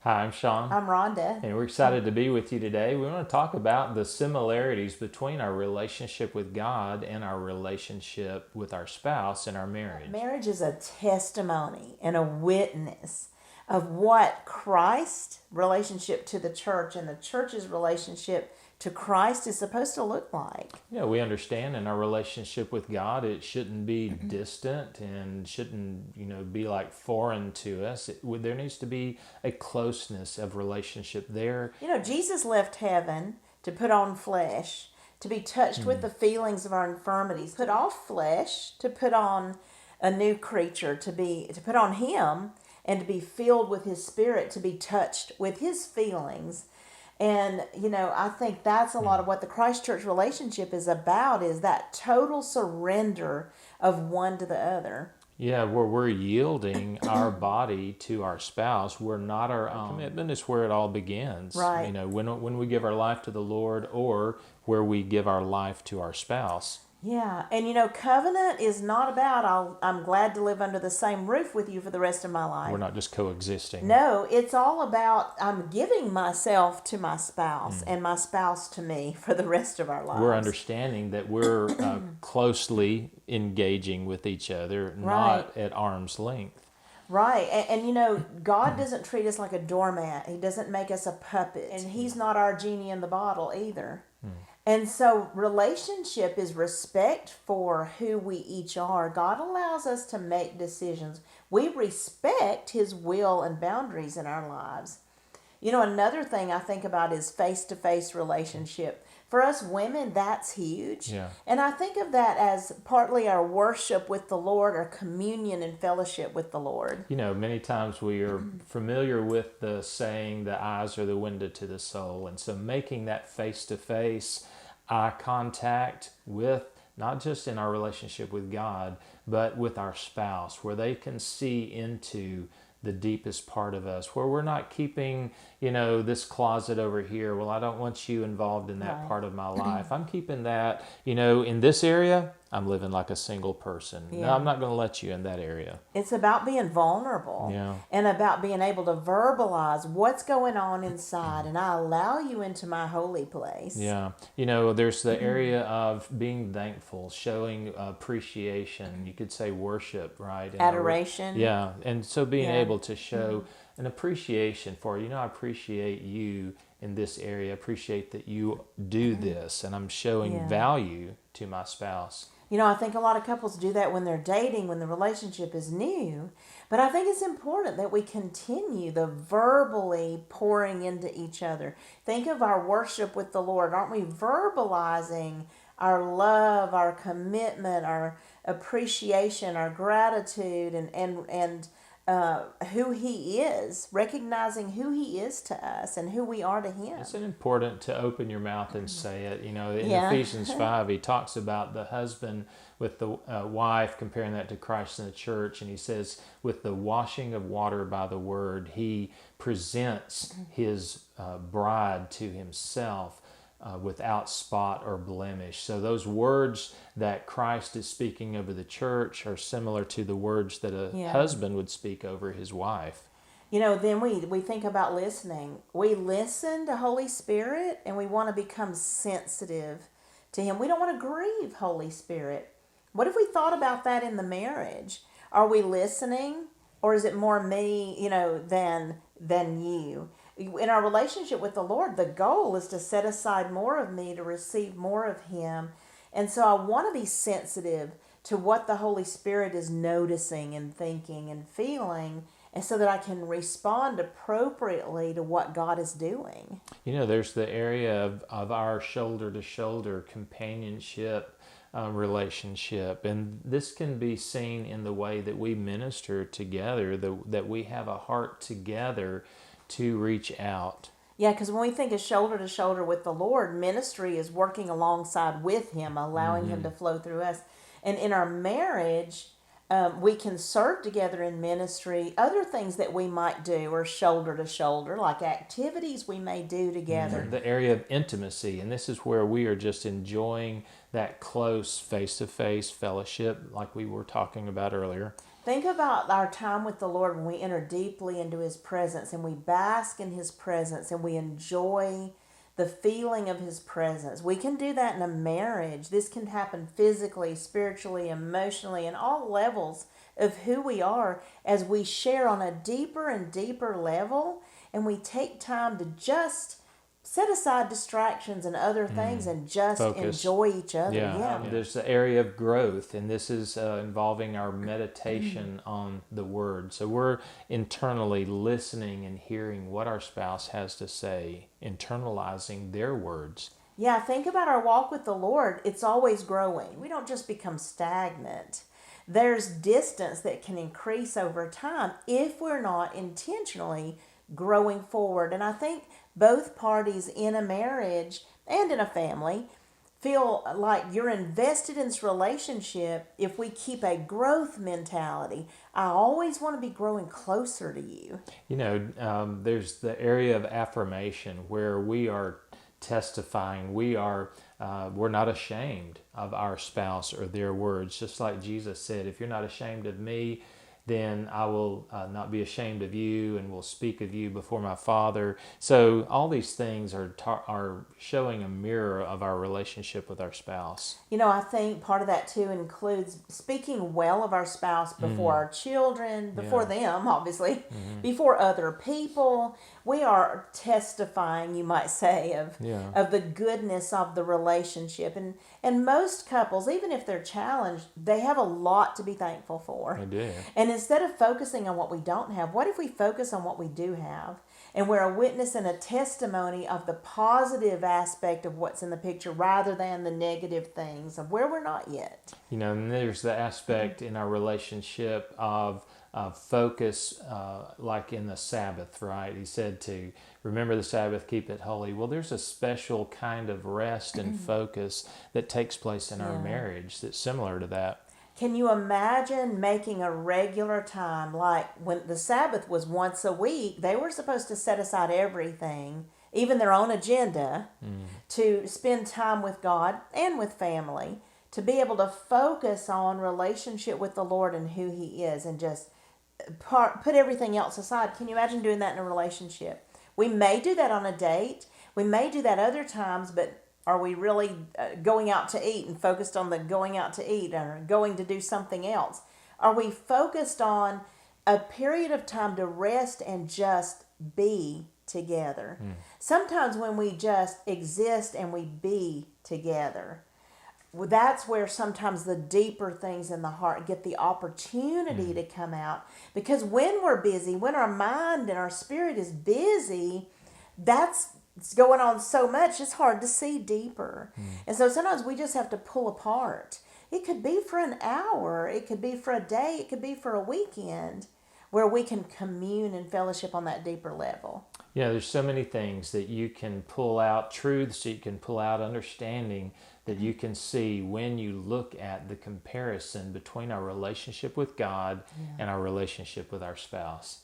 Hi, I'm Sean, I'm Rhonda. and we're excited to be with you today. We want to talk about the similarities between our relationship with God and our relationship with our spouse in our marriage. Marriage is a testimony and a witness of what Christ's relationship to the church and the church's relationship to Christ is supposed to look like. Yeah, we understand in our relationship with God, it shouldn't be distant and shouldn't, be like foreign to us. There needs to be a closeness of relationship there. Jesus left heaven to put on flesh, to be touched with the feelings of our infirmities, put off flesh, to put on a new creature, to put on him and to be filled with his spirit, to be touched with his feelings. And I think that's a lot of what the Christ Church relationship is about, is that total surrender of one to the other. Yeah, where we're yielding our body to our spouse, we're not our own. Commitment is where it all begins. Right. When we give our life to the Lord, or where we give our life to our spouse. Yeah, and covenant is not about I'm glad to live under the same roof with you for the rest of my life. We're not just coexisting. No, it's all about I'm giving myself to my spouse and my spouse to me for the rest of our lives. We're understanding that we're closely engaging with each other, Right. not at arm's length. Right. And God doesn't treat us like a doormat. He doesn't make us a puppet. And He's not our genie in the bottle either. And so relationship is respect for who we each are. God allows us to make decisions. We respect His will and boundaries in our lives. Another thing I think about is face-to-face relationship. For us women, that's huge. Yeah. And I think of that as partly our worship with the Lord, our communion and fellowship with the Lord. Many times we are familiar with the saying, the eyes are the window to the soul. And so making that face-to-face eye contact with, not just in our relationship with God, but with our spouse, where they can see into the deepest part of us, where we're not keeping, this closet over here. Well, I don't want you involved in that Right. part of my life. I'm keeping that, in this area, I'm living like a single person. No, Yeah. I'm not going to let you in that area. It's about being vulnerable. Yeah. And about being able to verbalize what's going on inside. And I allow you into my holy place. Yeah. There's the area of being thankful, showing appreciation. You could say worship, right? Adoration. Yeah. And so being Yeah. able to show an appreciation for, I appreciate you in this area, appreciate that you do this, and I'm showing Yeah. value to my spouse. I think a lot of couples do that when they're dating, when the relationship is new. But I think it's important that we continue the verbally pouring into each other. Think of our worship with the Lord. Aren't we verbalizing our love, our commitment, our appreciation, our gratitude, and who He is, recognizing who He is to us and who we are to Him. It's important to open your mouth and say it. In Yeah. Ephesians 5, he talks about the husband with the wife, comparing that to Christ and the church. And he says, with the washing of water by the word, he presents his bride to himself without spot or blemish. So those words that Christ is speaking over the church are similar to the words that a Yeah. husband would speak over his wife. Then we think about listening. We listen to Holy Spirit and we want to become sensitive to Him. We don't want to grieve Holy Spirit. What if we thought about that in the marriage? Are we listening, or is it more me, than you? In our relationship with the Lord, the goal is to set aside more of me to receive more of Him. And so I want to be sensitive to what the Holy Spirit is noticing and thinking and feeling, and so that I can respond appropriately to what God is doing. There's the area of our shoulder to shoulder companionship relationship, and this can be seen in the way that we minister together, that we have a heart together to reach out. Yeah, because when we think of shoulder to shoulder with the Lord, ministry is working alongside with Him, allowing Him to flow through us. And in our marriage, we can serve together in ministry. Other things that we might do are shoulder to shoulder, like activities we may do together. The area of intimacy, and this is where we are just enjoying that close face-to-face fellowship like we were talking about earlier. Think about our time with the Lord when we enter deeply into His presence and we bask in His presence and we enjoy the feeling of His presence. We can do that in a marriage. This can happen physically, spiritually, emotionally, and all levels of who we are as we share on a deeper and deeper level and we take time to just set aside distractions and other things and just Focus. enjoy each other. Yeah, Yeah. there's the area of growth, and this is involving our meditation on the Word. So we're internally listening and hearing what our spouse has to say, internalizing their words. Yeah, think about our walk with the Lord. It's always growing. We don't just become stagnant. There's distance that can increase over time if we're not intentionally growing forward. And I think both parties in a marriage and in a family feel like you're invested in this relationship if we keep a growth mentality. I always want to be growing closer to you. There's the area of affirmation where we are testifying. We're not ashamed of our spouse or their words. Just like Jesus said, if you're not ashamed of me, then I will not be ashamed of you and will speak of you before my Father. So all these things are showing a mirror of our relationship with our spouse. I think part of that too includes speaking well of our spouse before our children, before them, obviously, before other people. We are testifying, you might say, of the goodness of the relationship. And most couples, even if they're challenged, they have a lot to be thankful for. They do. And instead of focusing on what we don't have, what if we focus on what we do have? And we're a witness and a testimony of the positive aspect of what's in the picture rather than the negative things of where we're not yet. And there's the aspect in our relationship of focus, like in the Sabbath, right? He said to remember the Sabbath, keep it holy. Well, there's a special kind of rest and focus that takes place in our marriage that's similar to that. Can you imagine making a regular time, like when the Sabbath was once a week, they were supposed to set aside everything, even their own agenda, to spend time with God and with family, to be able to focus on relationship with the Lord and who He is and just put everything else aside. Can you imagine doing that in a relationship? We may do that on a date. We may do that other times, but are we really going out to eat and focused on the going out to eat or going to do something else? Are we focused on a period of time to rest and just be together? Sometimes when we just exist and we be together, that's where sometimes the deeper things in the heart get the opportunity to come out. Because when we're busy, when our mind and our spirit is busy, that's it's going on so much, it's hard to see deeper. And so sometimes we just have to pull apart. It could be for an hour, it could be for a day, it could be for a weekend where we can commune and fellowship on that deeper level. There's so many things that you can pull out, truths that you can pull out, understanding that you can see when you look at the comparison between our relationship with God and our relationship with our spouse.